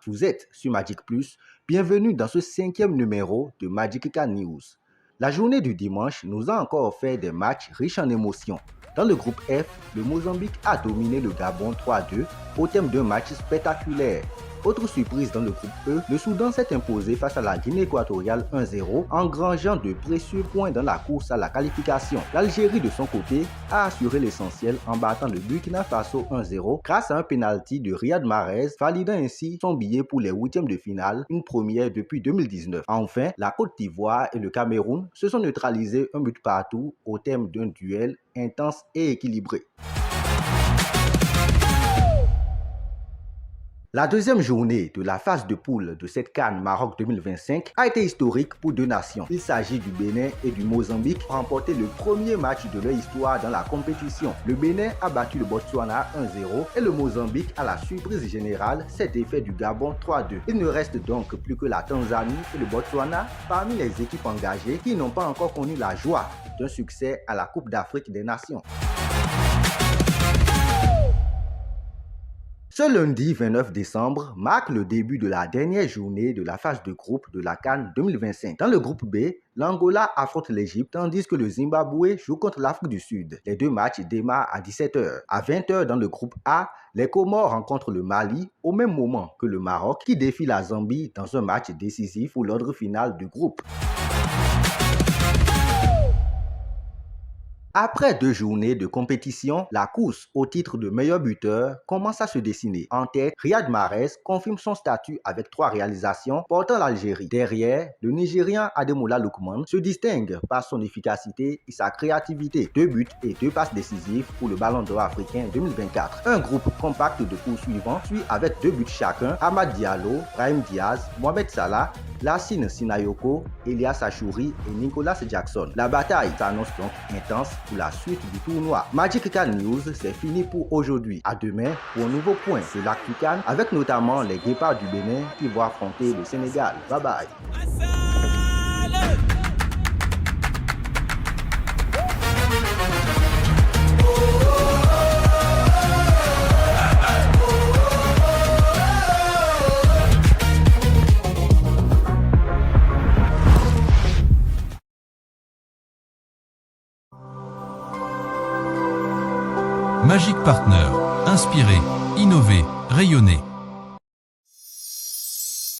vous êtes sur Magic Plus. Bienvenue dans ce 5e numéro de Magic CAN News. La journée du dimanche nous a encore offert des matchs riches en émotions. Dans le groupe F, le Mozambique a dominé le Gabon 3-2 au thème d'un match spectaculaire. Autre surprise dans le groupe E, le Soudan s'est imposé face à la Guinée équatoriale 1-0, engrangeant de précieux points dans la course à la qualification. L'Algérie de son côté a assuré l'essentiel en battant le Burkina Faso 1-0 grâce à un penalty de Riyad Mahrez, validant ainsi son billet pour les huitièmes de finale, une première depuis 2019. Enfin, la Côte d'Ivoire et le Cameroun se sont neutralisés un but partout au thème d'un duel intense et équilibré. La deuxième journée de la phase de poule de cette CAN Maroc 2025 a été historique pour deux nations. Il s'agit du Bénin et du Mozambique qui ont remporté le premier match de leur histoire dans la compétition. Le Bénin a battu le Botswana 1-0 et le Mozambique, à la surprise générale, s'est défait du Gabon 3-2. Il ne reste donc plus que la Tanzanie et le Botswana parmi les équipes engagées qui n'ont pas encore connu la joie d'un succès à la Coupe d'Afrique des Nations. Ce lundi 29 décembre marque le début de la dernière journée de la phase de groupe de la CAN 2025. Dans le groupe B, l'Angola affronte l'Égypte tandis que le Zimbabwe joue contre l'Afrique du Sud. Les deux matchs démarrent à 17h. À 20h dans le groupe A, les Comores rencontrent le Mali au même moment que le Maroc qui défie la Zambie dans un match décisif pour l'ordre final du groupe. Après 2 journées de compétition, la course au titre de meilleur buteur commence à se dessiner. En tête, Riyad Mahrez confirme son statut avec 3 réalisations portant l'Algérie. Derrière, le Nigérian Ademola Lookman se distingue par son efficacité et sa créativité. 2 buts et 2 passes décisives pour le Ballon d'Or africain 2024. Un groupe compact de poursuivants suit avec 2 buts chacun Amad Diallo, Brahim Diaz, Mohamed Salah, Lassine Sinayoko, Elias Achouri et Nicolas Jackson. La bataille s'annonce donc intense pour la suite du tournoi. Magic CAN News, c'est fini pour aujourd'hui. À demain pour un nouveau point de l'actu CAN avec notamment les Guépards du Bénin qui vont affronter le Sénégal. Bye bye. Magic Partner, inspirer, innover, rayonner.